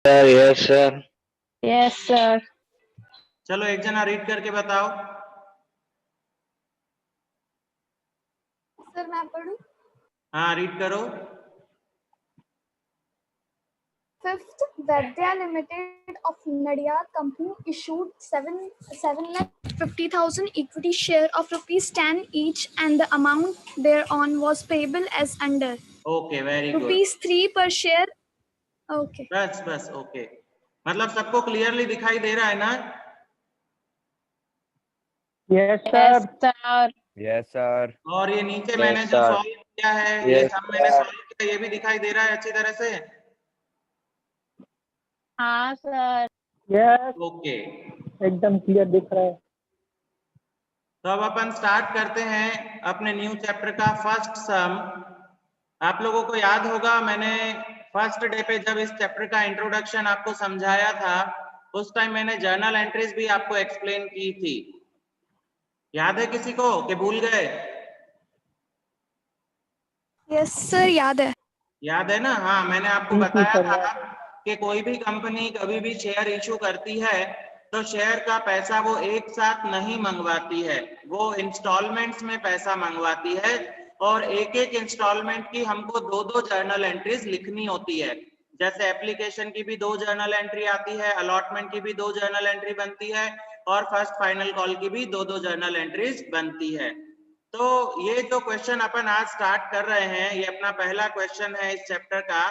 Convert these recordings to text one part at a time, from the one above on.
Sir yes sir. Yes sir. चलो एक जना रीड करके बताओ। सर मैं पढ़ूं? हाँ रीड करो। Fifth, Vaidya Limited of Nadiad Company issued 7,50,000 equity share of ₹10 each, and the amount thereon was payable as under. Okay very good. ₹3 per share. Okay. बस ओके। मतलब सबको क्लियरली दिखाई दे रहा है ना? Yes sir. Yes sir. और ये नीचे Yes, मैंने जो sir. सॉल्व किया है ये Yes, सब मैंने sir. सॉल्व किया, ये भी दिखाई दे रहा है अच्छी तरह से? हाँ सर। यस ओके एकदम क्लियर दिख रहा है। तो अब अपन स्टार्ट करते हैं अपने न्यू चैप्टर का फर्स्ट सम। आप लोगों को याद होगा मैंने फर्स्ट डे पे जब इस चैप्टर का इंट्रोडक्शन आपको समझाया था उस टाइम मैंने जर्नल एंट्रीज भी आपको एक्सप्लेन की थी। याद है किसी को कि भूल गए? Yes sir, याद है। याद है ना? हाँ मैंने आपको जी बताया सर, था याद है। कि कोई भी कंपनी कभी भी शेयर इशू करती है तो शेयर का पैसा वो एक साथ नहीं मंगवाती है, वो इंस्टॉलमेंट्स में पैसा मंगवाती है और एक एक इंस्टॉलमेंट की हमको दो दो जर्नल एंट्रीज लिखनी होती है। जैसे एप्लीकेशन की भी 2 जर्नल एंट्री आती है, अलॉटमेंट की भी 2 जर्नल एंट्री बनती है और फर्स्ट फाइनल कॉल की भी 2 जर्नल एंट्रीज बनती है। तो ये जो क्वेश्चन अपन आज स्टार्ट कर रहे हैं ये अपना पहला क्वेश्चन है इस चैप्टर का।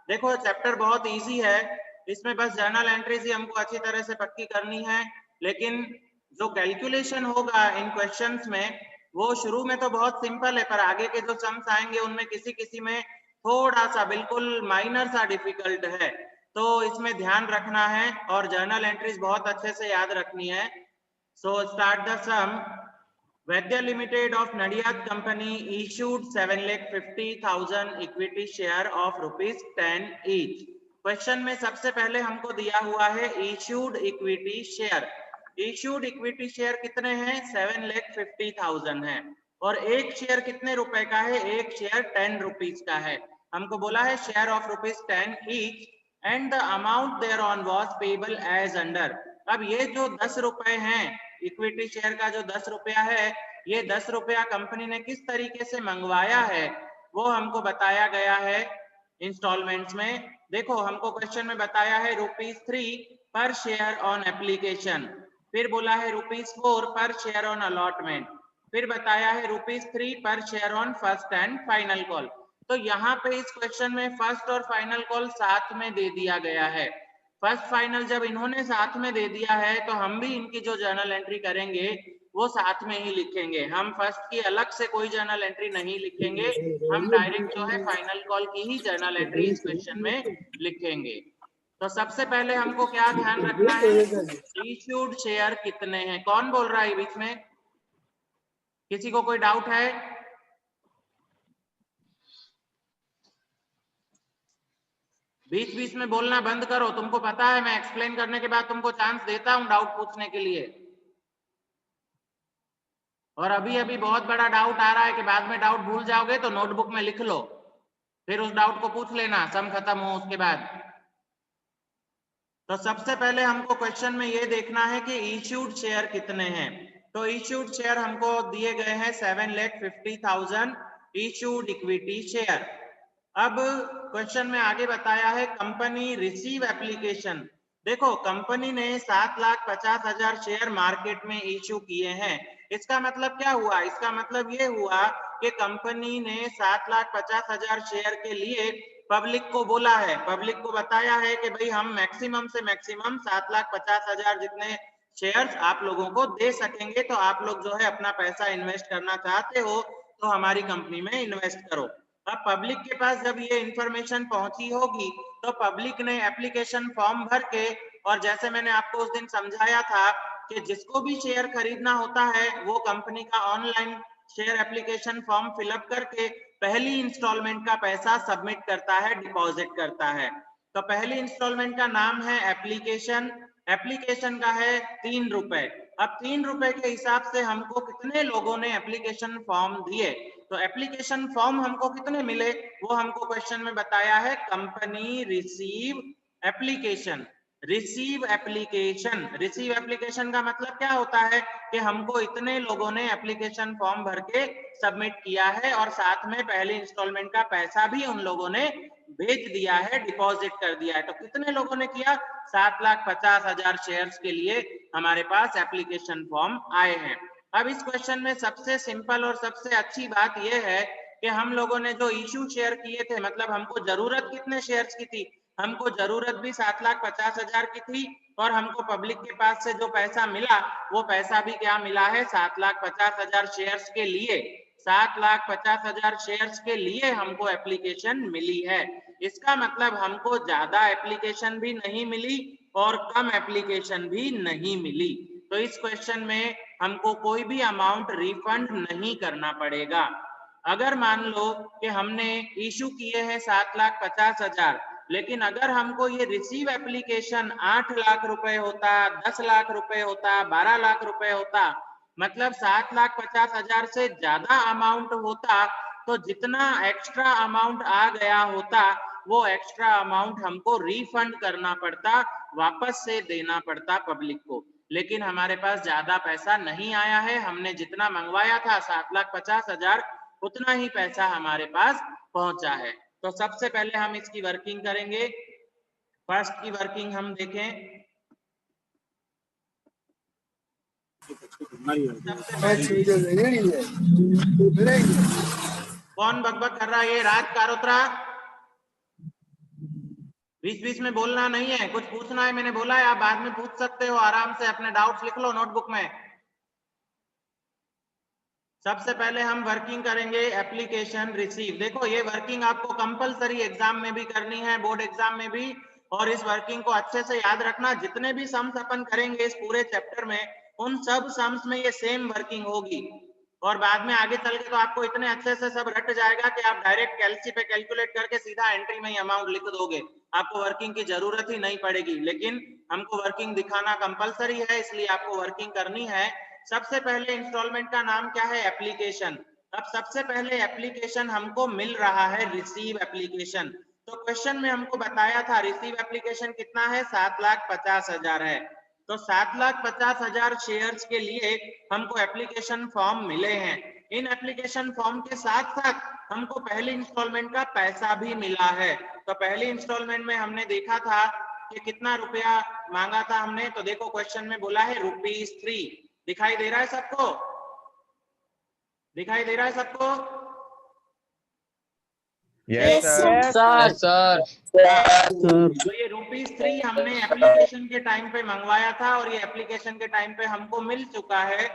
देखो चैप्टर बहुत इजी है, इसमें बस जर्नल एंट्रीज ही हमको अच्छी तरह से पक्की करनी है, लेकिन जो कैलकुलेशन होगा इन क्वेश्चंस में वो शुरू में तो बहुत सिंपल है पर आगे के जो सम्स आएंगे उनमें किसी किसी में थोड़ा सा बिल्कुल माइनर सा डिफिकल्ट है, तो इसमें ध्यान रखना है और जर्नल एंट्रीज बहुत अच्छे से याद रखनी है। So start the sum. Vaidya Limited of Nadiad Company issued 7,50,000 equity share of ₹10 each. Question में सबसे पहले हमको दिया हुआ है issued equity share. Issued equity share कितने हैं? 7,50,000 है और एक शेयर कितने रुपए का है? एक शेयर 10 रुपीज का है। हमको बोला है share of ₹10 each and the amount there on was payable as under. अब ये जो 10 रुपए हैं इक्विटी शेयर का जो 10 रुपया है ये 10 रुपया कंपनी ने किस तरीके से मंगवाया है वो हमको बताया गया है इंस्टॉलमेंट्स में। देखो हमको क्वेश्चन में बताया है ₹3 पर शेयर ऑन एप्लीकेशन, फिर बोला है ₹4 पर शेयर ऑन अलॉटमेंट, फिर बताया है ₹3 पर share on first and final call. तो यहाँ पे इस क्वेश्चन में फर्स्ट और फाइनल कॉल साथ में दे दिया गया है। फर्स्ट फाइनल जब इन्होंने साथ में दे दिया है तो हम भी इनकी जो जर्नल एंट्री करेंगे वो साथ में ही लिखेंगे, हम फर्स्ट की अलग से कोई जर्नल एंट्री नहीं लिखेंगे, हम डायरेक्ट जो है फाइनल कॉल की ही जर्नल एंट्री इस क्वेश्चन में लिखेंगे। तो सबसे पहले हमको क्या ध्यान रखना है? इश्यूड शेयर कितने हैं? कौन बोल रहा है बीच में? किसी को कोई डाउट है? बीच बीच में बोलना बंद करो, तुमको पता है मैं एक्सप्लेन करने के बाद तुमको चांस देता हूं डाउट पूछने के लिए, और अभी अभी बहुत बड़ा डाउट आ रहा है कि बाद में डाउट भूल जाओगे तो नोटबुक में लिख लो, फिर उस डाउट को पूछ लेना सम खत्म हो उसके बाद। तो सबसे पहले हमको क्वेश्चन में ये देखना है कि इश्यूड शेयर कितने हैं। तो इश्यूड शेयर हमको दिए गए हैं 7,50,000 इश्यूड इक्विटी शेयर। अब क्वेश्चन में आगे बताया है कंपनी रिसीव एप्लीकेशन। देखो कंपनी ने 7,50,000 शेयर मार्केट में इश्यू किए हैं, इसका मतलब क्या हुआ? इसका मतलब ये हुआ कि कंपनी ने 7,50,000 शेयर के लिए पब्लिक को बोला है, पब्लिक को बताया है कि भाई हम मैक्सिमम से मैक्सिमम 7,50,000 जितने शेयर्स आप लोगों को दे सकेंगे, तो आप लोग जो है अपना पैसा इन्वेस्ट करना चाहते हो तो हमारी कंपनी में इन्वेस्ट करो। अब पब्लिक के पास जब ये इंफॉर्मेशन पहुंची होगी तो पब्लिक ने एप्लीकेशन फॉर्म भर के, और जैसे मैंने आपको उस दिन समझाया था कि जिसको भी शेयर खरीदना होता है वो कंपनी का online share application form fill up करके पहली इंस्टॉलमेंट का पैसा सबमिट करता है, डिपॉजिट करता है। तो पहली इंस्टॉलमेंट का नाम है एप्लीकेशन, एप्लीकेशन का है 3 रुपए। अब 3 रुपए के हिसाब से हमको कितने लोगों ने एप्लीकेशन फॉर्म दिए, तो एप्लीकेशन फॉर्म हमको कितने मिले वो हमको क्वेश्चन में बताया है company receive application, receive application. Receive application का मतलब क्या होता है कि हमको इतने लोगों ने एप्लीकेशन फॉर्म भर के सबमिट किया है और साथ में पहले इंस्टॉलमेंट का पैसा भी उन लोगों ने भेज दिया है, डिपॉजिट कर दिया है। तो कितने लोगों ने किया? 7,50,000 शेयर्स के लिए हमारे पास एप्लीकेशन फॉर्म आए हैं। अब इस क्वेश्चन में सबसे सिंपल और सबसे अच्छी बात यह है कि हम लोगों ने जो इशू शेयर किए थे, मतलब हमको जरूरत कितने शेयर्स की थी? हमको जरूरत भी 7,50,000 की थी और हमको पब्लिक के पास से जो पैसा मिला वो पैसा भी क्या मिला है? 7,50,000 शेयर्स के लिए। 7,50,000 शेयर्स के लिए हमको एप्लीकेशन मिली है। इसका मतलब हमको ज्यादा एप्लीकेशन भी नहीं मिली और कम एप्लीकेशन भी नहीं मिली। तो इस क्वेश्चन में हमको कोई भी अमाउंट रिफंड नहीं करना पड़ेगा। अगर मान लो कि हमने इशू किए हैं 7,50,000, लेकिन अगर हमको ये रिसीव एप्लीकेशन 8 लाख रुपए होता, 10 लाख रुपए होता, 12 लाख रुपए होता, मतलब 7,50,000 से ज्यादा अमाउंट होता, तो जितना एक्स्ट्रा अमाउंट आ गया होता वो एक्स्ट्रा अमाउंट हमको रिफंड करना पड़ता, वापस से देना पड़ता पब्लिक को। लेकिन हमारे पास ज्यादा पैसा नहीं आया है, हमने जितना मंगवाया था 7,50,000 उतना ही पैसा हमारे पास पहुंचा है। तो सबसे पहले हम इसकी वर्किंग करेंगे। फर्स्ट की वर्किंग हम देखें। कौन बकबक कर रहा है? ये राज कारोत्रा। बीच बीच में बोलना नहीं है, कुछ पूछना है मैंने बोला है, आप बाद में पूछ सकते हो, आराम से अपने डाउट्स लिख लो नोटबुक में। सबसे पहले हम वर्किंग करेंगे एप्लीकेशन रिसीव। देखो ये वर्किंग आपको कंपलसरी एग्जाम में भी करनी है, बोर्ड एग्जाम में भी, और इस वर्किंग को अच्छे से याद रखना। जितने भी सम्स अपन करेंगे इस पूरे चैप्टर में, उन सब सम्स में ये सेम वर्किंग होगी और बाद में आगे चल के तो आपको इतने अच्छे से सब रट जाएगा कि आप डायरेक्ट कैलसी पे कैलकुलेट करके सीधा एंट्री में ही अमाउंट लिख दोगे, आपको वर्किंग की जरूरत ही नहीं पड़ेगी। लेकिन हमको वर्किंग दिखाना कंपलसरी है, इसलिए आपको वर्किंग करनी है। सबसे पहले इंस्टॉलमेंट का नाम क्या है? एप्लीकेशन। अब सबसे पहले एप्लीकेशन हमको मिल रहा है रिसीव एप्लीकेशन। तो क्वेश्चन में हमको बताया था रिसीव एप्लीकेशन कितना है? 7,50,000 है। तो 7,50,000 शेयर्स के लिए हमको एप्लीकेशन फॉर्म मिले हैं। इन एप्लीकेशन फॉर्म के साथ साथ हमको पहले इंस्टॉलमेंट का पैसा भी मिला है। तो पहले इंस्टॉलमेंट में हमने देखा था कि कितना रुपया मांगा था हमने, तो देखो क्वेश्चन में बोला है ₹3। दिखाई दे रहा है सबको? दिखाई दे रहा है सबको? Yes sir. तो ये ₹3 हमने एप्लीकेशन के टाइम पे मंगवाया था और ये एप्लीकेशन के टाइम पे हमको मिल चुका है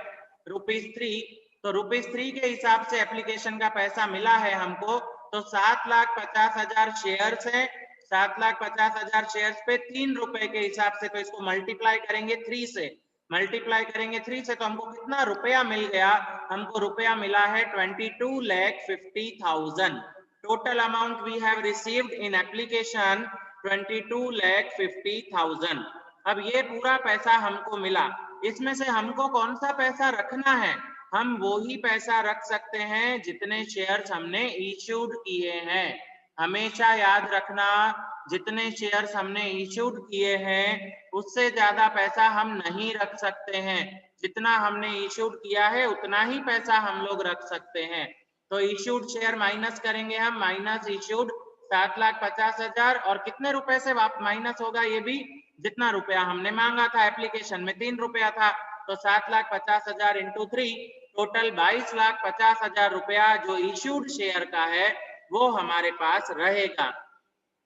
₹3। तो ₹3 के हिसाब से एप्लीकेशन का पैसा मिला है हमको। तो 7,50,000 शेयर्स है, 7,50,000 शेयर्स पे ₹3 के हिसाब से, तो इसको मल्टीप्लाई करेंगे 3 से, मल्टीप्लाई करेंगे 3 से, तो हमको कितना रुपया मिल गया? हमको रुपया मिला है 22,50,000। Total amount we have received in application 22,50,000। अब ये पूरा पैसा हमको मिला, इसमें से हमको कौन सा पैसा रखना है? हम वो ही पैसा रख सकते हैं जितने शेयर्स हमने इश्यूड किए हैं। हमेशा याद रखना, जितने शेयर्स हमने इश्यूड किए हैं उससे ज्यादा पैसा हम नहीं रख सकते हैं। जितना हमने इश्यूड किया है उतना ही पैसा हम लोग रख सकते हैं। तो इश्यूड शेयर माइनस करेंगे हम, माइनस इश्यूड 7,50,000, और कितने रुपए से माइनस होगा? ये भी जितना रुपया हमने मांगा था, एप्लीकेशन में ₹3 था, तो 7,50,000 इंटू 3, टोटल 22,50,000 रुपया जो इश्यूड शेयर का है वो हमारे पास रहेगा।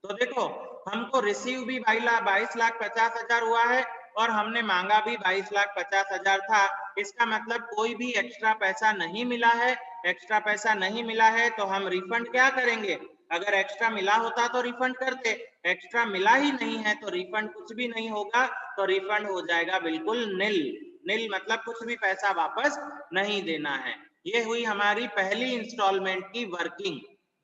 तो देखो हमको रिसीव भी 22,50,000 हुआ है और हमने मांगा भी 22,50,000 था। इसका मतलब कोई भी एक्स्ट्रा पैसा नहीं मिला है। एक्स्ट्रा पैसा नहीं मिला है तो हम रिफंड क्या करेंगे? अगर एक्स्ट्रा मिला होता तो रिफंड करते, एक्स्ट्रा मिला ही नहीं है तो रिफंड कुछ भी नहीं होगा, तो रिफंड हो जाएगा बिल्कुल नील। नील मतलब कुछ भी पैसा वापस नहीं देना है। ये हुई हमारी पहली इंस्टॉलमेंट की वर्किंग।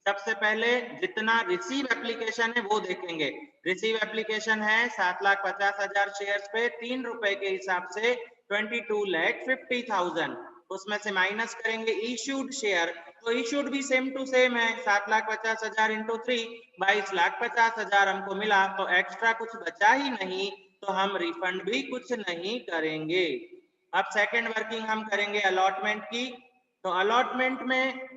सबसे पहले जितना रिसीव एप्लीकेशन है वो देखेंगे। रिसीव एप्लीकेशन है 7,50,000 शेयर्स पे ₹3 के हिसाब से 22,50,000, उसमें से माइनस करेंगे इश्यूड शेयर, तो इशूड भी सेम टू सेम है, 7,50,000 इंटू 3 22,50,000 हमको मिला, तो एक्स्ट्रा कुछ बचा ही नहीं, तो हम रिफंड भी कुछ नहीं करेंगे। अब सेकंड वर्किंग हम करेंगे अलॉटमेंट की। तो अलॉटमेंट में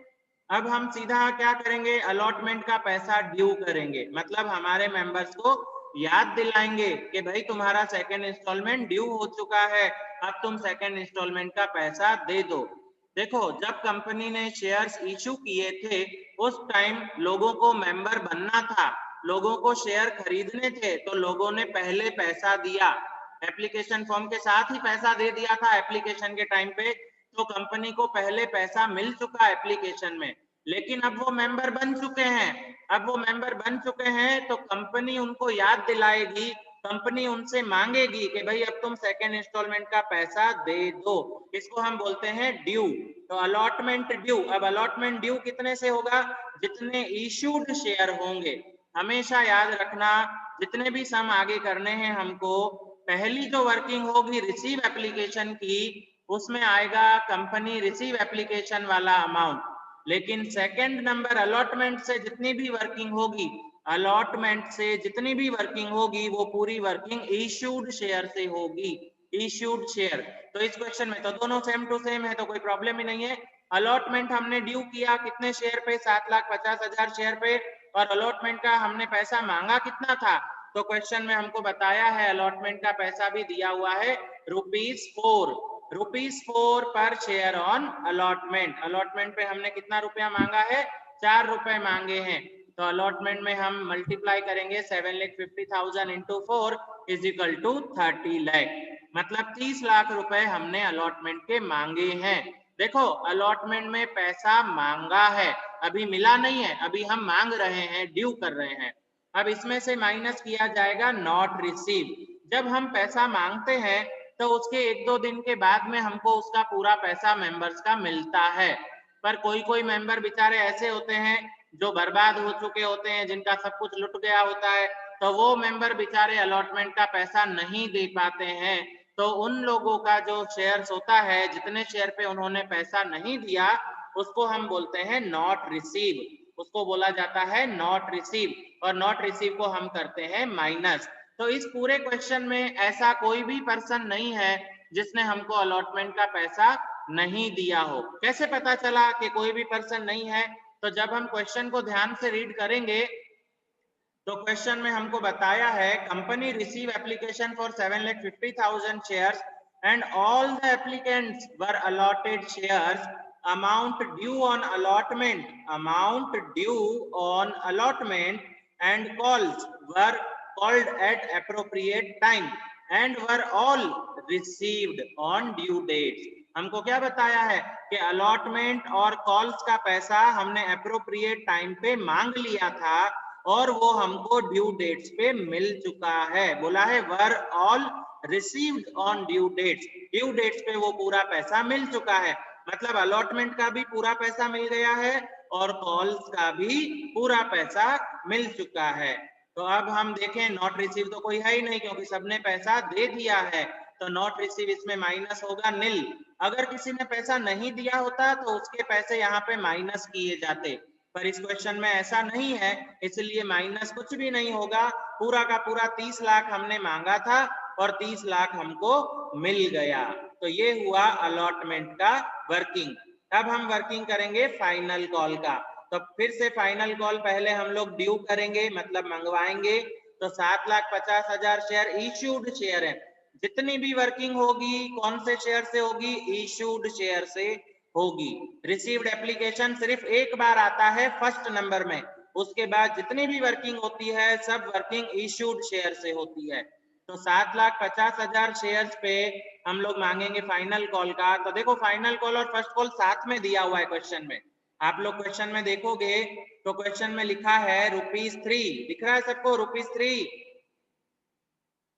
अब हम सीधा क्या करेंगे, अलॉटमेंट का पैसा ड्यू करेंगे, मतलब हमारे मेंबर्स को याद दिलाएंगे कि भाई तुम्हारा सेकंड इंस्टॉलमेंट ड्यू हो चुका है, अब तुम सेकंड इंस्टॉलमेंट का पैसा दे दो। देखो, जब कंपनी ने शेयर्स इशू किए थे उस टाइम लोगों को मेंबर बनना था, लोगों को शेयर खरीदने थे, तो लोगों ने पहले पैसा दिया, एप्लीकेशन फॉर्म के साथ ही पैसा दे दिया था एप्लीकेशन के टाइम पे, तो कंपनी को पहले पैसा मिल चुका एप्लीकेशन में। लेकिन अब वो मेंबर बन चुके हैं, तो कंपनी उनको याद दिलाएगी, कंपनी उनसे मांगेगी कि भाई अब तुम सेकेंड इंस्टॉलमेंट का पैसा दे दो, इसको हम बोलते हैं ड्यू। तो अलॉटमेंट ड्यू, अब अलॉटमेंट ड्यू कितने से होगा, जितने इशूड शेयर होंगे। हमेशा याद रखना, जितने भी सम आगे करने हैं हमको, पहली जो वर्किंग होगी रिसीव एप्लीकेशन की, उसमें आएगा कंपनी रिसीव एप्लीकेशन वाला अमाउंट, लेकिन सेकंड नंबर अलॉटमेंट से जितनी भी वर्किंग होगी, वो पूरी वर्किंग इशूड शेयर से होगी, इशूड शेयर। तो इस क्वेश्चन में तो दोनों सेम टू सेम है, तो कोई प्रॉब्लम ही नहीं है। अलॉटमेंट हमने ड्यू किया कितने शेयर पे, 7,50,000 शेयर पे, और अलॉटमेंट का हमने पैसा मांगा कितना था, तो क्वेश्चन में हमको बताया है अलॉटमेंट का पैसा भी दिया हुआ है ₹4 पर शेयर ऑन अलॉटमेंट। अलॉटमेंट पे हमने कितना रुपया मांगा है, 4 रुपए मांगे हैं, तो अलॉटमेंट में हम मल्टीप्लाई करेंगे 7,50,000 into 4 is equal to 30 lakh, मतलब 30 लाख रुपए हमने अलॉटमेंट के मांगे हैं। देखो, अलॉटमेंट में पैसा मांगा है, अभी मिला नहीं है, अभी हम मांग रहे हैं, ड्यू कर रहे हैं। अब इसमें से माइनस किया जाएगा नॉट रिसीव। जब हम पैसा मांगते हैं तो उसके 1-2 दिन के बाद में हमको उसका पूरा पैसा मेंबर्स का मिलता है, पर कोई कोई मेंबर बेचारे ऐसे होते हैं जो बर्बाद हो चुके होते हैं, जिनका सब कुछ लुट गया होता है, तो वो मेंबर बेचारे अलॉटमेंट का पैसा नहीं दे पाते हैं। तो उन लोगों का जो शेयर्स होता है, जितने शेयर पे उन्होंने पैसा नहीं दिया, उसको हम बोलते हैं नॉट रिसीव, उसको बोला जाता है नॉट रिसीव, और नॉट रिसीव को हम करते हैं माइनस। तो इस पूरे क्वेश्चन में ऐसा कोई भी पर्सन नहीं है जिसने हमको अलॉटमेंट का पैसा नहीं दिया हो। कैसे पता चला कि कोई भी पर्सन नहीं है, तो जब हम क्वेश्चन को ध्यान से रीड करेंगे तो क्वेश्चन में हमको बताया है company receive application for 7,50,000 shares and all the applicants were allotted shares, amount due on allotment and calls were called at appropriate time and were all received on due dates। हमको क्या बताया है कि allotment और calls का पैसा हमने appropriate time पे मांग लिया था और वो हमको ड्यू डेट्स पे मिल चुका है। बोला है were all received on due dates, due dates पे वो पूरा पैसा मिल चुका है, मतलब अलॉटमेंट का भी पूरा पैसा मिल गया है और कॉल्स का भी पूरा पैसा मिल चुका है। तो अब हम देखें, नॉट रिसीव तो कोई है ही नहीं क्योंकि सबने पैसा दे दिया है, तो नॉट रिसीव इसमें माइनस होगा नील। अगर किसी ने पैसा नहीं दिया होता तो उसके पैसे यहाँ पे माइनस किए जाते, पर इस क्वेश्चन में ऐसा नहीं है, इसलिए माइनस कुछ भी नहीं होगा। पूरा का पूरा 30 लाख हमने मांगा था और 30 लाख हमको मिल गया। तो ये हुआ अलॉटमेंट का वर्किंग। अब हम वर्किंग करेंगे फाइनल कॉल का। तो फिर से फाइनल कॉल पहले हम लोग ड्यू करेंगे, मतलब मंगवाएंगे। तो 7,50,000 शेयर इशूड शेयर है, जितनी भी वर्किंग होगी कौन से शेयर से होगी, इशूड शेयर से होगी। रिसीव्ड एप्लीकेशन सिर्फ एक बार आता है फर्स्ट नंबर में, उसके बाद जितनी भी वर्किंग होती है सब वर्किंग इशूड शेयर से होती है। तो 7,50,000 शेयर्स पे हम लोग मांगेंगे फाइनल कॉल का। तो देखो, फाइनल कॉल और फर्स्ट कॉल साथ में दिया हुआ है क्वेश्चन में। आप लोग क्वेश्चन में देखोगे तो क्वेश्चन में लिखा है ₹3, दिख रहा है सबको? ₹3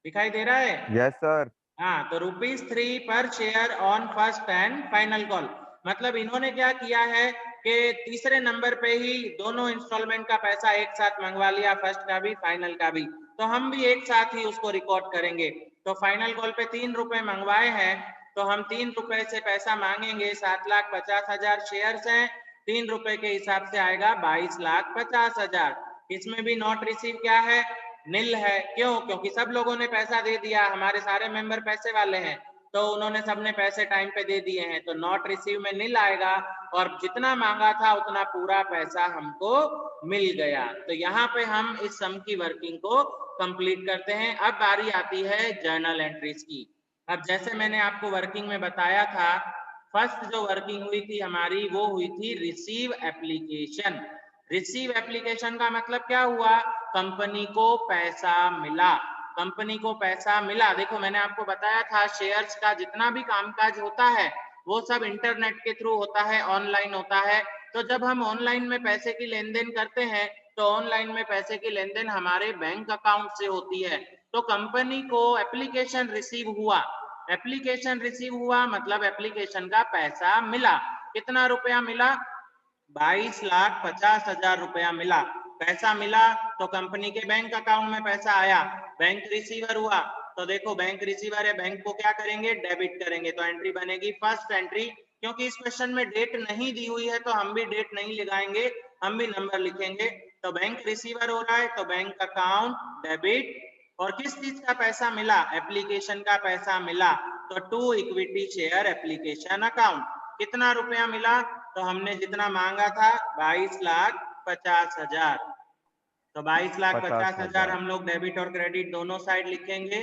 दिखाई दे रहा है? Yes sir. हाँ, तो ₹3 पर share on first and final call. मतलब इन्होंने क्या किया है कि तीसरे नंबर पे ही दोनों इंस्टॉलमेंट का पैसा एक साथ मंगवा लिया, फर्स्ट का भी फाइनल का भी। तो हम भी एक साथ ही उसको रिकॉर्ड करेंगे। तो फाइनल कॉल पे 3 रुपए मंगवाए हैं, तो हम 3 रुपए से पैसा मांगेंगे। 7,50,000 शेयर्स हैं, ₹3 के हिसाब से आएगा 22,50,000। इसमें भी नॉट रिसीव क्या है, नील है। क्यों? क्योंकि सब लोगों ने पैसा दे दिया, हमारे सारे मेंबर पैसे वाले हैं, तो उन्होंने सबने पैसे टाइम पे दे दिए हैं, तो नॉट रिसीव में नील आएगा और जितना मांगा था उतना पूरा पैसा हमको मिल गया। तो यहाँ पे हम इस सम की वर्किंग को कंप्लीट करते हैं। अब बारी आती है जर्नल एंट्रीज की। अब जैसे मैंने आपको वर्किंग में बताया था, फर्स्ट जो वर्किंग हुई थी हमारी वो हुई थी रिसीव एप्लीकेशन। रिसीव एप्लीकेशन का मतलब क्या हुआ, कंपनी को पैसा मिला। कंपनी को पैसा मिला, देखो मैंने आपको बताया था शेयर्स का जितना भी कामकाज होता है वो सब इंटरनेट के थ्रू होता है, ऑनलाइन होता है। तो जब हम ऑनलाइन में पैसे की लेन देन करते हैं तो ऑनलाइन में पैसे की लेन देन हमारे बैंक अकाउंट से होती है। तो कंपनी को एप्लीकेशन रिसीव हुआ, एप्लीकेशन रिसीव हुआ मतलब एप्लीकेशन का पैसा मिला। कितना रुपया मिला, 22,50,000 रुपया मिला। पैसा मिला तो कंपनी के बैंक अकाउंट में पैसा आया, बैंक रिसीवर हुआ। तो देखो बैंक रिसीवर है, बैंक को क्या करेंगे, डेबिट करेंगे। तो एंट्री बनेगी फर्स्ट एंट्री। क्योंकि इस क्वेश्चन में डेट नहीं दी हुई है तो हम भी डेट नहीं लगाएंगे, हम भी नंबर लिखेंगे। तो बैंक रिसीवर हो रहा है तो बैंक अकाउंट डेबिट। और किस चीज का पैसा मिला, एप्लीकेशन का पैसा मिला। तो to equity share application account. कितना रुपया मिला, तो हमने जितना मांगा था 22,50,000, तो 22,50,000 हम लोग डेबिट और क्रेडिट दोनों साइड लिखेंगे,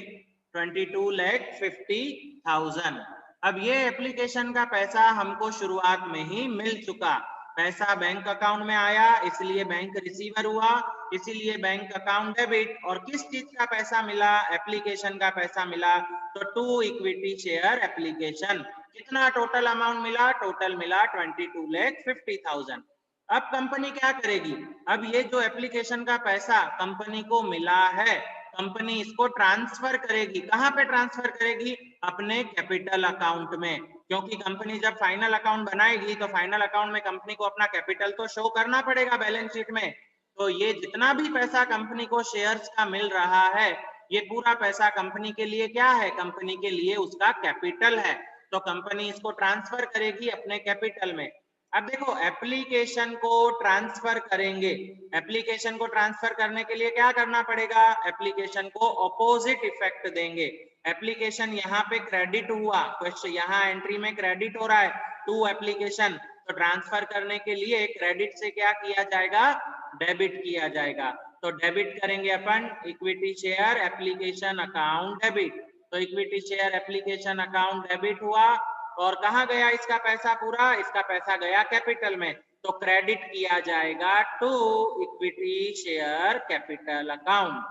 22,50,000। अब ये एप्लीकेशन का पैसा हमको शुरुआत में ही मिल चुका। पैसा बैंक अकाउंट में आया इसलिए बैंक रिसीवर हुआ, इसीलिए बैंक अकाउंट डेबिट। और किस चीज का पैसा मिला, एप्लीकेशन का पैसा मिला। तो टू इक्विटी शेयर एप्लीकेशन। कितना टोटल अमाउंट मिला, टोटल मिला 22,50,000। अब कंपनी क्या करेगी, अब ये जो एप्लीकेशन का पैसा कंपनी को मिला है, कंपनी इसको ट्रांसफर करेगी। कहां पे ट्रांसफर करेगी, अपने कैपिटल अकाउंट में। क्योंकि कंपनी जब फाइनल अकाउंट बनाएगी तो फाइनल अकाउंट में कंपनी को अपना कैपिटल तो शो करना पड़ेगा बैलेंस शीट में। तो ये जितना भी पैसा कंपनी को शेयर्स का मिल रहा है, ये पूरा पैसा कंपनी के लिए क्या है, कंपनी के लिए उसका कैपिटल है। तो कंपनी इसको ट्रांसफर करेगी अपने कैपिटल में। अब देखो एप्लीकेशन को ट्रांसफर करेंगे, एप्लीकेशन को ट्रांसफर करने के लिए क्या करना पड़ेगा, एप्लीकेशन को ऑपोजिट इफेक्ट देंगे। एप्लीकेशन यहाँ पे क्रेडिट हुआ, क्वेश्चन यहाँ एंट्री में क्रेडिट हो रहा है टू एप्लीकेशन, तो ट्रांसफर करने के लिए क्रेडिट से क्या किया जाएगा, डेबिट किया जाएगा। तो डेबिट करेंगे अपन equity share application account debit. तो equity share application account debit हुआ और कहाँ गया इसका पैसा, पूरा इसका पैसा गया कैपिटल में। तो क्रेडिट किया जाएगा to equity share capital account.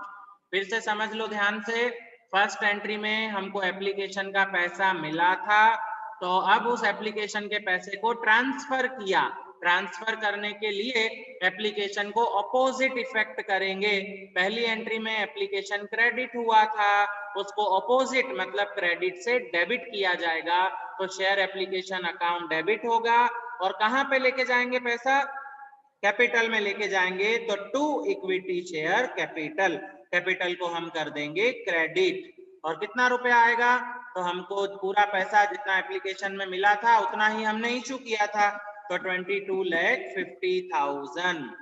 फिर से समझ लो ध्यान से, फर्स्ट एंट्री में हमको एप्लीकेशन का पैसा मिला था, तो अब उस एप्लीकेशन के पैसे को ट्रांसफर किया। ट्रांसफर करने के लिए एप्लीकेशन को ऑपोजिट इफेक्ट करेंगे। पहली एंट्री में एप्लीकेशन क्रेडिट हुआ था, उसको ऑपोजिट मतलब क्रेडिट से डेबिट किया जाएगा। तो शेयर एप्लीकेशन अकाउंट डेबिट होगा और कहां पे लेके जाएंगे पैसा, कैपिटल में लेके जाएंगे। तो to equity share capital, capital को हम कर देंगे क्रेडिट। और कितना रुपया आएगा, तो हमको पूरा पैसा जितना एप्लीकेशन में मिला था उतना ही हमने इशू किया था, तो 22,50,000।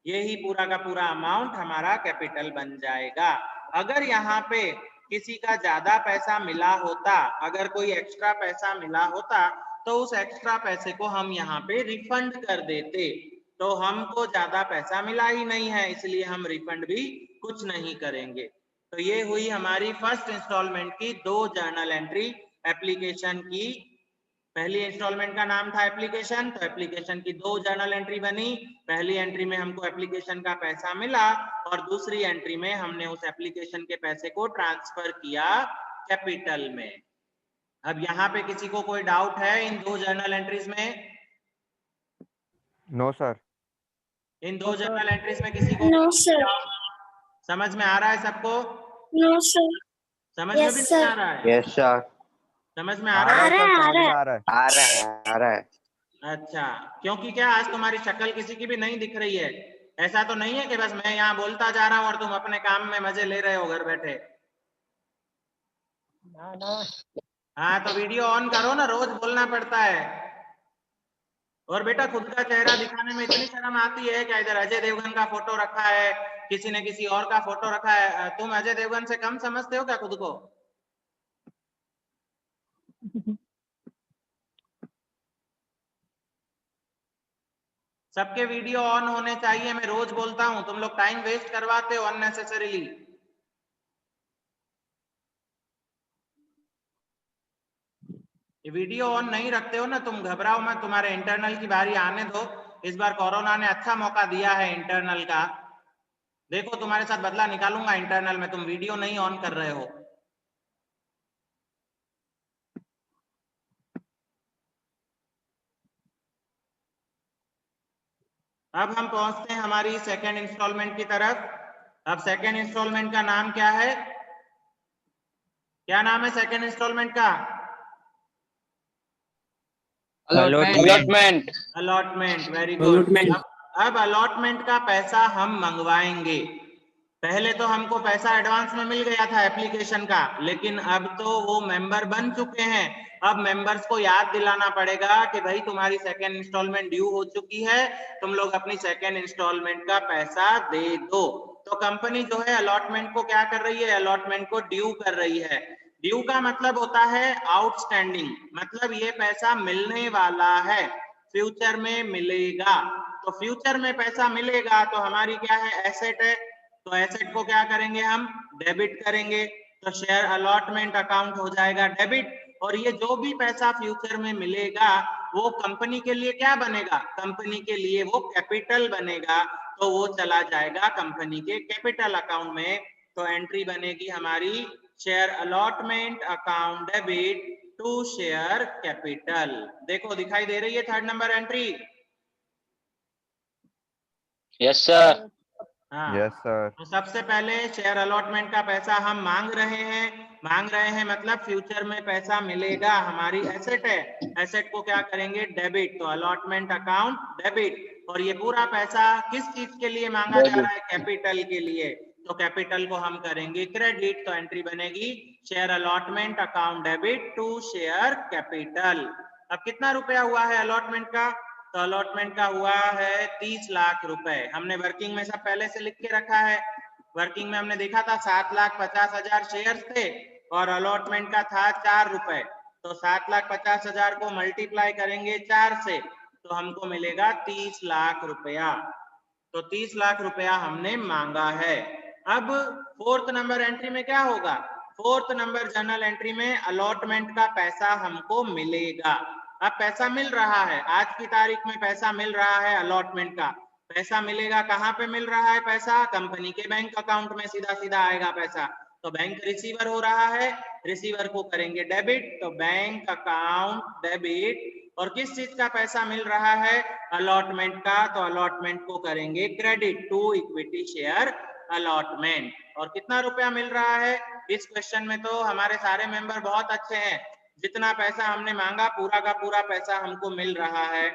यही पूरा का पूरा अमाउंट हमारा कैपिटल बन जाएगा। अगर यहाँ पे किसी का ज्यादा पैसा मिला होता, अगर कोई एक्स्ट्रा पैसा मिला होता तो उस एक्स्ट्रा पैसे को हम यहाँ पे रिफंड कर देते। तो हमको ज्यादा पैसा मिला ही नहीं है इसलिए हम रिफंड भी कुछ नहीं करेंगे। तो ये हुई हमारी फर्स्ट इंस्टॉलमेंट की दो जर्नल एंट्री एप्लीकेशन की। पहली इंस्टॉलमेंट का नाम था एप्लीकेशन, तो एप्लीकेशन की दो जर्नल एंट्री बनी। पहली एंट्री में हमको एप्लीकेशन का पैसा मिला और दूसरी एंट्री में हमने उस एप्लीकेशन के पैसे को ट्रांसफर किया कैपिटल में। अब यहाँ पे किसी को कोई डाउट है इन दो जर्नल एंट्रीज में? No sir. इन दो जर्नल एंट्रीज में किसी को No, sir. समझ में आ रहा है सबको? No, sir. समझ में भी नहीं आ रहा है? Yes sir. समझ में आ रहा है? आ रहा है। अच्छा, क्योंकि क्या आज तुम्हारी शक्ल किसी की भी नहीं दिख रही है। ऐसा तो नहीं है कि बस मैं यहाँ बोलता जा रहा हूँ और तुम अपने काम में मजे ले रहे हो घर बैठे। ना ना हाँ तो वीडियो ऑन करो ना, रोज बोलना पड़ता है। और बेटा खुद का चेहरा दिखाने में इतनी शर्म आती है कि इधर अजय देवगन का फोटो रखा है, किसी ने किसी और का फोटो रखा है। तुम अजय देवगन से कम समझते हो क्या खुद को? सबके वीडियो ऑन होने चाहिए, मैं रोज बोलता हूं, तुम लोग टाइम वेस्ट करवाते हो अननेसेसरीली। ये वीडियो ऑन नहीं रखते हो ना, तुम घबराओ मत, तुम्हारे इंटरनल की बारी आने दो। इस बार कोरोना ने अच्छा मौका दिया है इंटरनल का, देखो तुम्हारे साथ बदला निकालूंगा इंटरनल में, तुम वीडियो नहीं ऑन कर रहे हो। अब हम पहुंचते हैं हमारी सेकेंड इंस्टॉलमेंट की तरफ। अब सेकेंड इंस्टॉलमेंट का नाम क्या है? क्या नाम है सेकेंड इंस्टॉलमेंट का? अलॉटमेंट। Allotment, very good. अब अलॉटमेंट का पैसा हम मंगवाएंगे। पहले तो हमको पैसा एडवांस में मिल गया था एप्लीकेशन का, लेकिन अब तो वो मेंबर बन चुके हैं। अब मेंबर्स को याद दिलाना पड़ेगा कि भाई तुम्हारी सेकेंड इंस्टॉलमेंट ड्यू हो चुकी है, तुम लोग अपनी सेकेंड इंस्टॉलमेंट का पैसा दे दो। तो कंपनी जो है अलॉटमेंट को क्या कर रही है? अलॉटमेंट को ड्यू कर रही है। ड्यू का मतलब होता है आउटस्टैंडिंग, मतलब ये पैसा मिलने वाला है, फ्यूचर में मिलेगा। तो फ्यूचर में पैसा मिलेगा तो हमारी क्या है? एसेट है। तो एसेट को क्या करेंगे? हम डेबिट करेंगे। तो शेयर अलॉटमेंट अकाउंट हो जाएगा डेबिट। और ये जो भी पैसा फ्यूचर में मिलेगा वो कंपनी के लिए क्या बनेगा? कंपनी के लिए वो कैपिटल बनेगा, तो वो चला जाएगा कंपनी के कैपिटल अकाउंट में। तो एंट्री बनेगी हमारी share allotment account debit to share capital. देखो दिखाई दे रही है third number entry? Yes sir. हाँ। Yes sir. तो सबसे पहले शेयर अलॉटमेंट का पैसा हम मांग रहे हैं मतलब फ्यूचर में पैसा मिलेगा, हमारी एसेट है। एसेट को क्या करेंगे? डेबिट। तो अलॉटमेंट अकाउंट डेबिट। और ये पूरा पैसा किस चीज के लिए मांगा जा रहा है? कैपिटल के लिए। तो कैपिटल को हम करेंगे क्रेडिट। तो एंट्री बनेगी share allotment account debit to share capital. अब कितना रुपया हुआ है अलॉटमेंट का? तो अलॉटमेंट का हुआ है 30 लाख रुपए। हमने वर्किंग में सब पहले से लिख के रखा है। वर्किंग में हमने देखा था 7,50,000 शेयर्स थे और अलॉटमेंट का था 4 रुपए। तो 7,50,000 को मल्टीप्लाई करेंगे 4 से तो हमको मिलेगा 30 लाख रुपया। तो 30 लाख रुपया हमने मांगा है। अब फोर्थ नंबर एंट्री में क्या होगा? फोर्थ नंबर जर्नल एंट्री में अलॉटमेंट का पैसा हमको मिलेगा। अब पैसा मिल रहा है, आज की तारीख में पैसा मिल रहा है अलॉटमेंट का। पैसा मिलेगा कहाँ पे मिल रहा है? पैसा कंपनी के बैंक अकाउंट में सीधा सीधा आएगा पैसा। तो बैंक रिसीवर हो रहा है, रिसीवर को करेंगे डेबिट। तो बैंक अकाउंट डेबिट। और किस चीज का पैसा मिल रहा है? अलॉटमेंट का। तो अलॉटमेंट को करेंगे credit to equity share allotment. और कितना रुपया मिल रहा है? इस क्वेश्चन में तो हमारे सारे मेंबर बहुत अच्छे हैं, जितना पैसा हमने मांगा पूरा का पूरा पैसा हमको मिल रहा है।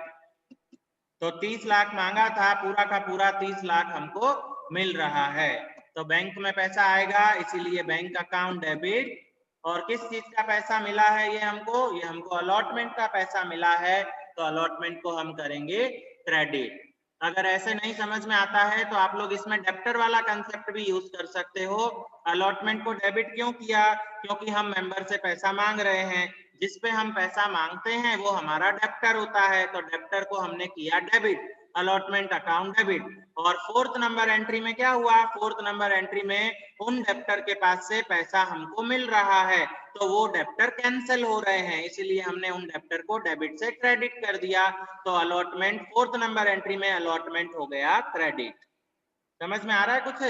तो 30 लाख मांगा था, पूरा का पूरा 30 लाख हमको मिल रहा है। तो बैंक में पैसा आएगा, इसीलिए बैंक अकाउंट डेबिट। और किस चीज का पैसा मिला है ये हमको अलॉटमेंट का पैसा मिला है। तो अलॉटमेंट को हम करेंगे क्रेडिट। अगर ऐसे नहीं समझ में आता है तो आप लोग इसमें डेप्टर वाला कंसेप्ट भी यूज कर सकते हो। अलॉटमेंट को डेबिट क्यों किया? क्योंकि हम मेंबर से पैसा मांग रहे हैं, जिस पे हम पैसा मांगते हैं वो हमारा डेप्टर होता है। तो डेप्टर को हमने किया डेबिट, अलॉटमेंट अकाउंट डेबिट। और फोर्थ नंबर एंट्री में क्या हुआ? फोर्थ नंबर एंट्री में उन डेप्टर के पास से पैसा हमको मिल रहा है, तो वो डेप्टर कैंसिल हो रहे हैं, इसीलिए हमने उन डेप्टर को डेबिट से क्रेडिट कर दिया। तो अलॉटमेंट फोर्थ नंबर एंट्री में अलॉटमेंट हो गया क्रेडिट। समझ में आ रहा है कुछ?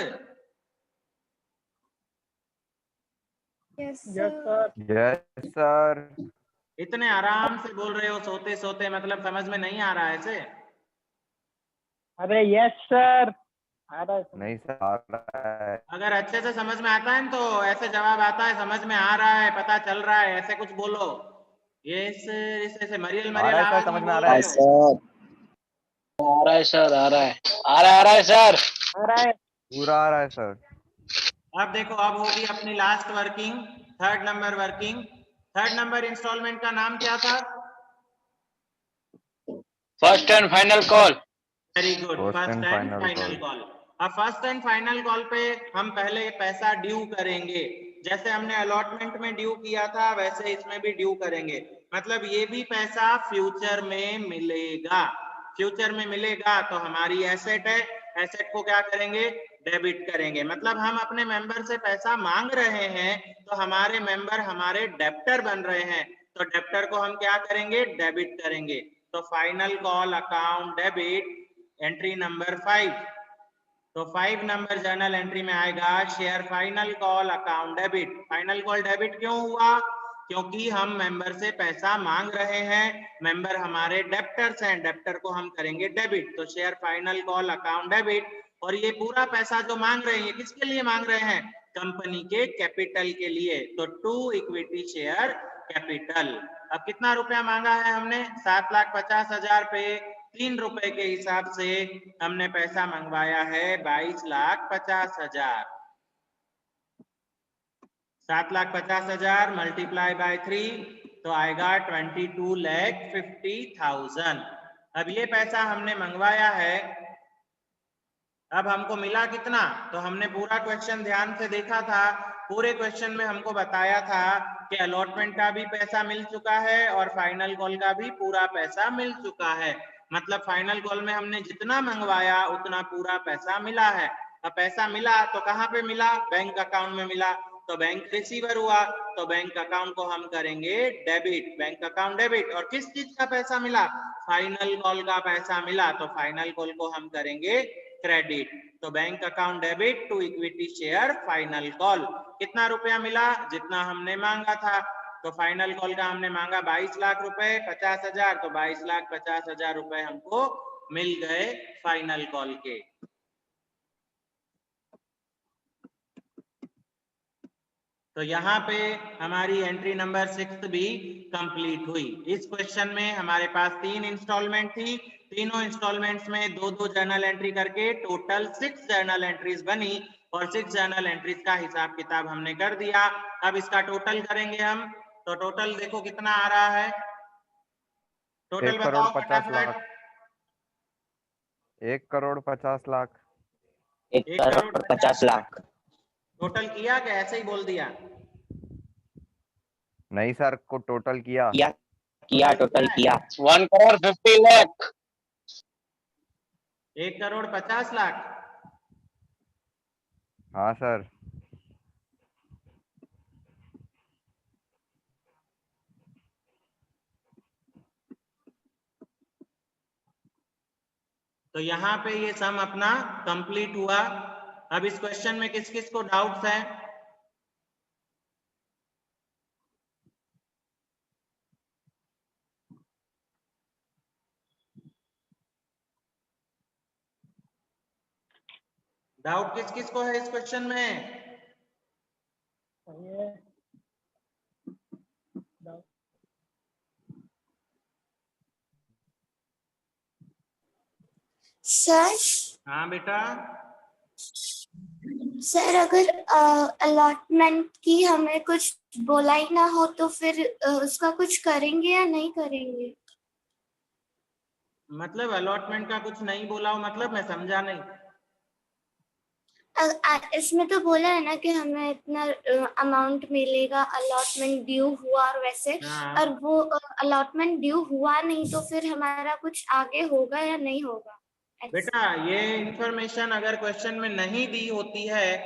Yes, yes sir. Sir. Yes sir. इतने आराम से बोल रहे हो सोते सोते, मतलब समझ में नहीं आ रहा है ऐसे? अरे यस सर, आ रहा है समझ। नहीं सर, आ रहा है। अगर अच्छे से समझ में आता है ना तो ऐसे जवाब आता है, समझ में आ रहा है, पता चल रहा है, ऐसे कुछ बोलो। ये ऐसे मरियल आ मरियल रहा है सर, आवाज समझ में में आ बोल रहा रहे है। हो। आ रहा है सर, आ रहा है, आ रहा है, आ रहा है सर। आ रहा है। पूरा आ रहा है सर। अब देखो, अब होगी अपनी last working, third number working. Third number installment का नाम क्या था? First and final call. Very good, First first and and final final call. Call. अब फर्स्ट एंड फाइनल कॉल पे हम पहले पैसा ड्यू करेंगे, जैसे हमने अलॉटमेंट में ड्यू किया था वैसे इसमें भी ड्यू करेंगे। मतलब ये भी पैसा फ्यूचर में मिलेगा। फ्यूचर में मिलेगा तो हमारी एसेट है, एसेट को क्या करेंगे, डेबिट करेंगे। मतलब हम अपने मेंबर से पैसा मांग रहे हैं तो हमारे मेंबर हमारे डेब्टर बन रहे हैं, तो डेब्टर को हम क्या करेंगे, डेबिट करेंगे। तो final call account debit, entry number 5। तो 5 नंबर जर्नल एंट्री में आएगा share final call account debit. Final call debit क्यों हुआ, क्योंकि हम मेंबर से पैसा मांग रहे हैं, मेंबर हमारे डेब्टर्स हैं, डेब्टर को हम करेंगे डेबिट। तो share final call account debit. और ये पूरा पैसा जो मांग रहे हैं किसके लिए मांग रहे हैं, कंपनी के कैपिटल के लिए। तो टू इक्विटी शेयर कैपिटल। अब कितना रुपया मांगा है हमने, 7,50,000 पे 3 रुपए के हिसाब से हमने पैसा मंगवाया है 22,50,000। 7,50,000 मल्टीप्लाई बाय 3 तो आएगा 22,50,000। अब ये पैसा हमने मंगवाया है, अब हमको मिला कितना, तो हमने पूरा क्वेश्चन ध्यान से देखा था। पूरे क्वेश्चन में हमको बताया था कि अलॉटमेंट का भी पैसा मिल चुका है और फाइनल कॉल का भी पूरा पैसा मिल चुका है। मतलब फाइनल कॉल में हमने जितना मंगवाया उतना पूरा पैसा मिला है। अब पैसा मिला तो कहाँ पे मिला, बैंक अकाउंट में मिला। तो बैंक रिसीवर हुआ, तो बैंक अकाउंट को हम करेंगे डेबिट, बैंक अकाउंट डेबिट। और किस चीज का पैसा मिला, फाइनल कॉल का पैसा मिला, तो फाइनल कॉल को हम करेंगे क्रेडिट। तो bank account debit to equity share final call. कितना रुपया मिला, जितना हमने मांगा था। तो फाइनल कॉल का हमने मांगा 22 लाख रुपए, 50,000, तो 22,50,000 रुपए हमको मिल गए फाइनल कॉल के। तो यहाँ पे हमारी एंट्री नंबर 6 भी कंप्लीट हुई। इस क्वेश्चन में हमारे पास 3 इंस्टॉलमेंट थी, तीनों इंस्टॉलमेंट्स में 2-2 जर्नल एंट्री करके टोटल 6 जर्नल एंट्रीज बनी और 6 जर्नल एंट्रीज का हिसाब किताब हमने कर दिया। अब इसका टोटल करेंगे हम, तो टोटल देखो कितना आ रहा है, टोटल बताओ फटाफट। 1,50,00,000। 1,50,00,000। टोटल किया क्या, ऐसे ही बोल दिया? नहीं सर, को टोटल किया। किया टोटल किया। 1,50,00,000। 1,50,00,000। हाँ सर। तो यहाँ पे ये सम अपना कंप्लीट हुआ। अब इस क्वेश्चन में किस किस को डाउट्स है? डाउट किस किस को है इस क्वेश्चन में? सर हाँ बेटा। सर अगर अलॉटमेंट की हमें कुछ बोला ही ना हो तो फिर उसका कुछ करेंगे या नहीं करेंगे? मतलब अलॉटमेंट का कुछ नहीं बोला हो, मतलब मैं समझा नहीं। इसमें तो बोला है ना कि हमें इतना अमाउंट मिलेगा, अलॉटमेंट ड्यू हुआ और वैसे। हाँ। और वो अलॉटमेंट ड्यू हुआ नहीं तो फिर हमारा कुछ आगे होगा या नहीं होगा? बेटा ये इंफॉर्मेशन अगर क्वेश्चन में नहीं दी होती है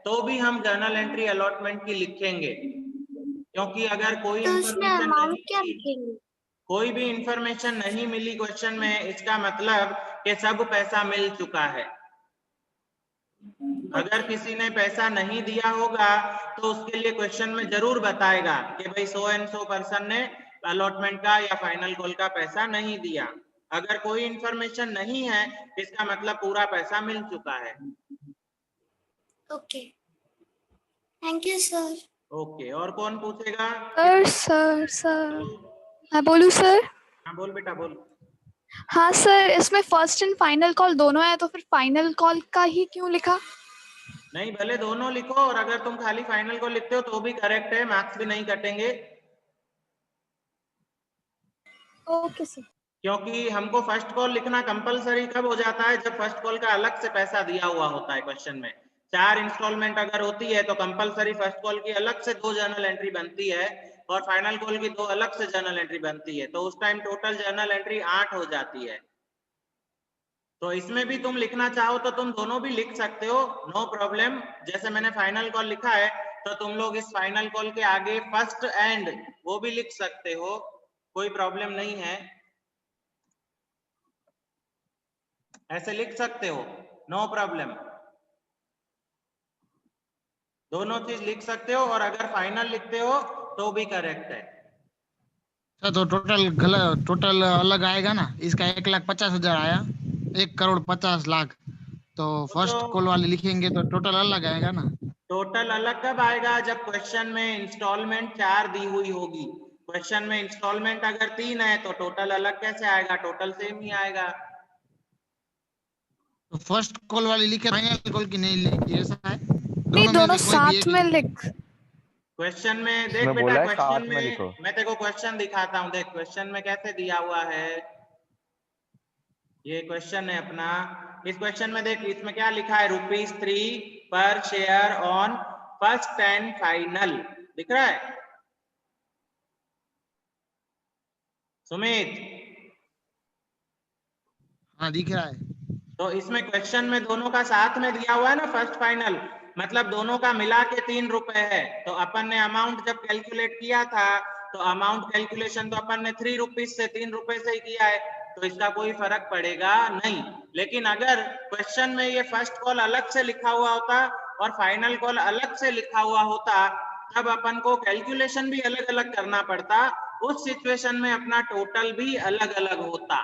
तो भी हम जर्नल एंट्री अलॉटमेंट की लिखेंगे, क्योंकि अगर कोई तो उसमें इंफॉर्मेशन अमाउंट क्या नहीं, लिखेंगे? कोई भी इंफॉर्मेशन नहीं मिली क्वेश्चन में, इसका मतलब कि सब पैसा मिल चुका है। अगर किसी ने पैसा नहीं दिया होगा तो उसके लिए क्वेश्चन में जरूर बताएगा कि भाई सो एंड सो पर्सन ने अलॉटमेंट का या फाइनल कॉल का पैसा नहीं दिया। अगर कोई इंफॉर्मेशन नहीं है इसका मतलब पूरा पैसा मिल चुका है। Okay, thank you sir. Okay, और कौन पूछेगा? सर मैं बोलूं सर? हाँ बोल बेटा बोल। हाँ सर, इसमें फर्स्ट एंड फाइनल कॉल दोनों है तो फिर फाइनल कॉल का ही क्यों लिखा? नहीं, भले दोनों लिखो, और अगर तुम खाली फाइनल कॉल लिखते हो तो भी करेक्ट है, मार्क्स भी नहीं कटेंगे। Okay sir. क्योंकि हमको फर्स्ट कॉल लिखना कंपलसरी कब हो जाता है, जब फर्स्ट कॉल का अलग से पैसा दिया हुआ होता है। क्वेश्चन में 4 इंस्टॉलमेंट अगर होती है तो कंपलसरी फर्स्ट कॉल की अलग से 2 जर्नल एंट्री बनती है और फाइनल कॉल की 2 अलग से जर्नल एंट्री बनती है, तो उस टाइम टोटल जर्नल एंट्री 8 हो जाती है। तो इसमें भी तुम लिखना चाहो तो तुम दोनों भी लिख सकते हो, नो प्रॉब्लम। जैसे मैंने फाइनल कॉल लिखा है तो तुम लोग इस फाइनल कॉल के आगे फर्स्ट एंड वो भी लिख सकते हो, कोई प्रॉब्लम नहीं है, ऐसे लिख सकते हो, नो प्रॉब्लम। दोनों चीज लिख सकते हो और अगर फाइनल लिखते हो तो भी करेक्ट है। सर तो टोटल अलग आएगा ना, इसका 1,50,000 आया, 1,50,00,000, तो फर्स्ट कॉल वाले लिखेंगे तो टोटल अलग आएगा ना। टोटल अलग कब आएगा, जब क्वेश्चन में इंस्टॉलमेंट 4 दी हुई होगी। क्वेश्चन में इंस्टॉलमेंट अगर 3 है तो टोटल अलग कैसे आएगा, टोटल सेम ही आएगा। तो फर्स्ट कॉल वाली लिखे, फाइनल कॉल की नहीं लिखी, ऐसा है? नहीं, दोनों से कोई भी साथ में लिख। क्वेश्चन में देख इसमें बेटा, बोला है क्वेश्चन साथ में में लिखो। मैं तेरे को क्वेश्चन दिखाता हूँ, देख क्वेश्चन में कैसे दिया हुआ है। ये क्वेश्चन है अपना, इस क्वेश्चन में देख इसमें क्या लिखा है, ₹3 पर share on first and final, दिख रहा है सुमित? हाँ दिख रहा है। तो इसमें क्वेश्चन में दोनों का साथ में दिया हुआ है ना, फर्स्ट फाइनल, मतलब दोनों का मिला के 3 रुपए है। तो अपन ने अमाउंट जब कैलकुलेट किया था तो अमाउंट कैलकुलेशन तो अपन ने 3 रुपीज से 3 रुपए से ही किया है, तो इसका कोई फर्क पड़ेगा नहीं। लेकिन अगर क्वेश्चन में ये फर्स्ट कॉल अलग से लिखा हुआ होता और फाइनल कॉल अलग से लिखा हुआ होता, तब अपन को कैलकुलेशन भी अलग अलग करना पड़ता, उस सिचुएशन में अपना टोटल भी अलग अलग होता।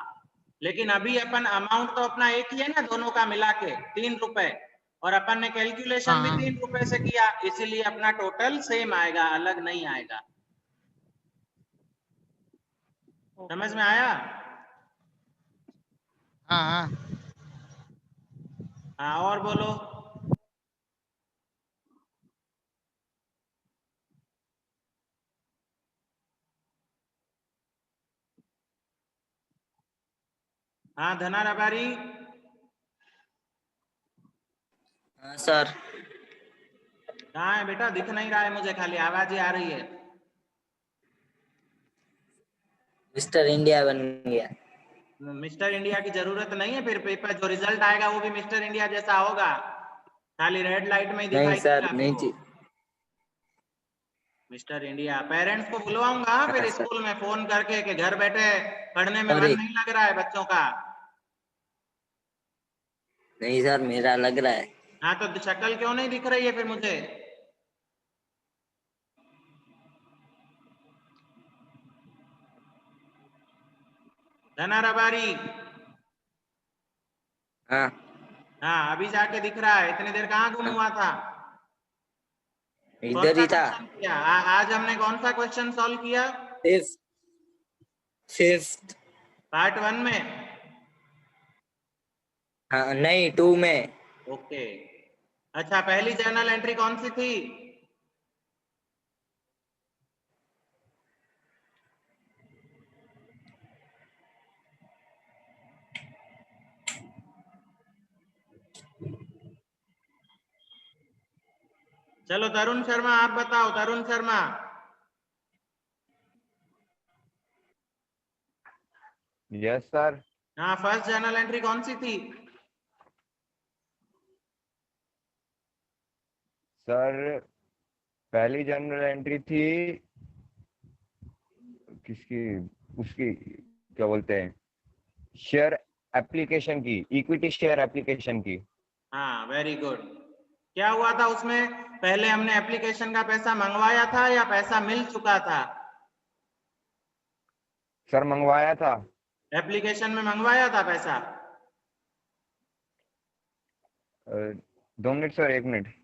लेकिन अभी अपन अमाउंट तो अपना एक ही है ना, दोनों का मिला के 3 रुपए, और अपन ने कैलकुलेशन भी 3 रुपए से किया, इसीलिए अपना टोटल सेम आएगा, अलग नहीं आएगा। समझ में आया? हाँ। हाँ, और बोलो। हाँ धना रबारी। हाँ सर। कहाँ है बेटा, दिख नहीं रहा है मुझे, खाली आवाज ही आ रही है। मिस्टर इंडिया बन गया। मिस्टर इंडिया की जरूरत नहीं है, फिर पेपर जो रिजल्ट आएगा वो भी मिस्टर इंडिया जैसा होगा, खाली रेड लाइट में ही दिखाई नहीं सर, देगा नहीं आपको। Mister India. पेरेंट्स को बुलवाऊंगा फिर हाँ, सर। स्कूल में फोन करके कि घर बैठे पढ़ने में मन अरे। नहीं लग रहा है बच्चों का। नहीं सर, मेरा लग रहा है। हाँ तो शक्ल क्यों नहीं दिख रही है फिर मुझे? धना रबारी। हाँ हाँ अभी जाके दिख रहा है, इतनी देर कहाँ गुम हुआ था? कौन इधर सा ही था। क्वेश्चन किया आज हमने, कौन सा क्वेश्चन सॉल्व किया? फिफ्थ। पार्ट 1 में? हाँ नहीं, 2 में। ओके। अच्छा, पहली जर्नल एंट्री कौन सी थी? चलो तरुण शर्मा आप बताओ, तरुण शर्मा। Yes sir. हाँ, फर्स्ट जर्नल एंट्री कौन सी थी? सर पहली जनरल एंट्री थी किसकी, उसकी क्या बोलते हैं, शेयर एप्लीकेशन की, इक्विटी शेयर एप्लीकेशन की। हाँ वेरी गुड। क्या हुआ था उसमें, पहले हमने एप्लीकेशन का पैसा मंगवाया था या पैसा मिल चुका था? सर मंगवाया था। एप्लीकेशन में मंगवाया था पैसा? 2 मिनट सर, 1 मिनट।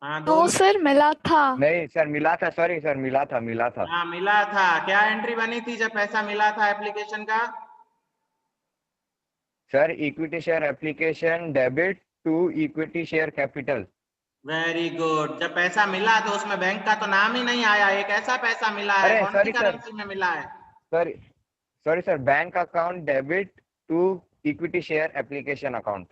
हाँ तो सर मिला था। नहीं सर मिला था, सॉरी सर, मिला था। हाँ मिला था। क्या एंट्री बनी थी जब पैसा मिला था एप्लीकेशन का? Sir equity share application debit to equity share capital. Very good. जब पैसा मिला तो उसमें बैंक का तो नाम ही नहीं आया, एक ऐसा पैसा मिला है, अरे कौन सी सॉरी सर, करेंसी में मिला है? Sorry sir, bank account debit to equity share application account.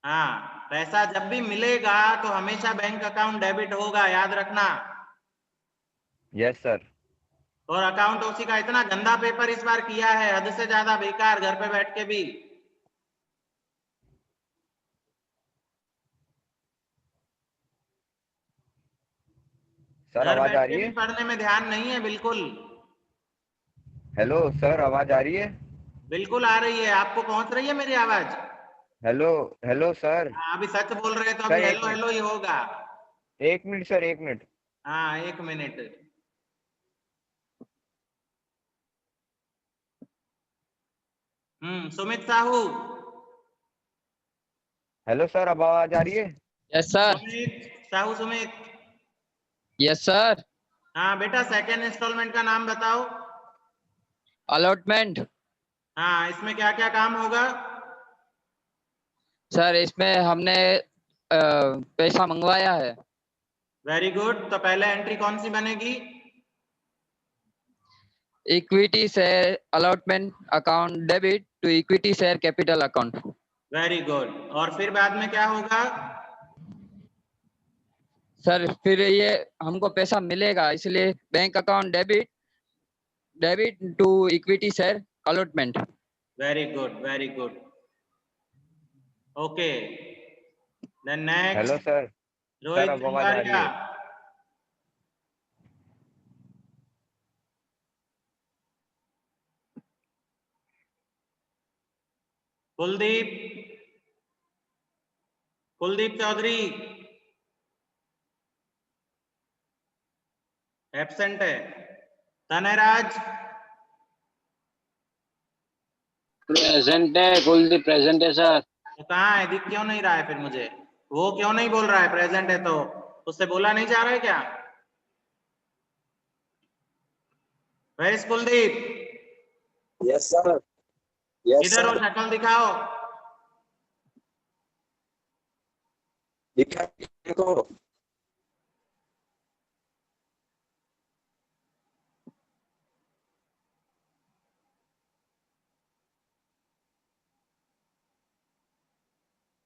हाँ, पैसा जब भी मिलेगा तो हमेशा बैंक अकाउंट डेबिट होगा, याद रखना। Yes sir. और अकाउंट ओसी का इतना गंदा पेपर इस बार किया है, हद से ज्यादा बेकार, घर पे बैठ के भी। सर घर आवाज बैठ आ के रही भी है? पढ़ने में ध्यान नहीं है बिल्कुल। हेलो सर, आवाज आ रही है? बिल्कुल आ रही है, आपको पहुंच रही है मेरी आवाज? Hello hello sir. हाँ, अभी सच बोल रहे तो सर, अभी एक हेलो मिनट। हेलो ही होगा। 1 मिनट सर, 1 मिनट। हाँ, 1 minute. Sumit Sahu. Hello sir, अब आवाज आ रही है? Yes sir. Sumit Sahu, Sumit. Yes sir. हाँ बेटा, सेकेंड इंस्टॉलमेंट का नाम बताओ। अलॉटमेंट। हाँ, इसमें क्या क्या काम होगा? सर इसमें हमने पैसा मंगवाया है। Very good. तो पहले एंट्री कौन सी बनेगी? Equity share allotment account debit to equity share capital account. Very good. और फिर बाद में क्या होगा? सर फिर ये हमको पैसा मिलेगा, इसलिए bank account debit to equity share allotment. Very good, very good. Okay, then hello next. Sir. Sir Rohit अब आवाज आ रही सिंगारिया। है? कुलदीप, कुलदीप चौधरी एब्सेंट है। तनयराज। प्रेजेंट है, कुलदीप प्रेजेंट है सर। तो कहाँ है? दिख क्यों नहीं रहा है फिर मुझे? वो क्यों नहीं बोल रहा है प्रेजेंट है? तो उससे बोला नहीं जा रहा है क्या? Where is Kuldeep? Yes sir. Yes इधर हो, सर। शक्ल दिखाओ। दिखाई को।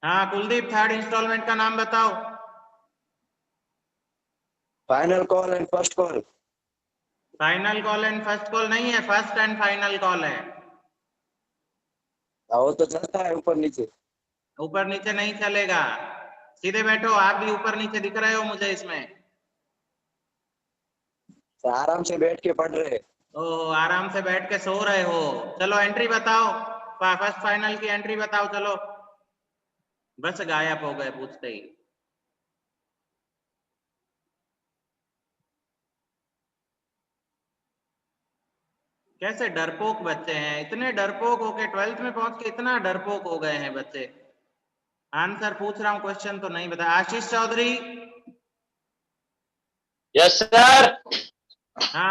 हाँ कुलदीप, थर्ड इंस्टॉलमेंट का नाम बताओ। Final call and first call. Final call and first call नहीं है, फर्स्ट एंड फाइनल कॉल है। वो तो चलता है ऊपर नीचे। ऊपर नीचे नहीं चलेगा, सीधे बैठो। आप भी ऊपर नीचे दिख रहे हो मुझे इसमें। आराम से बैठ के पढ़ रहे। ओहो, आराम से बैठ के सो रहे हो। चलो एंट्री बताओ, फर्स्ट फाइनल की एंट्री बताओ। चलो, बस गायब हो गए पूछते ही। कैसे डरपोक बच्चे हैं, इतने डरपोक होके 12th में पहुंच के इतना डरपोक हो गए हैं बच्चे। आंसर पूछ रहा हूं, क्वेश्चन तो नहीं बता। आशीष चौधरी। Yes sir. हाँ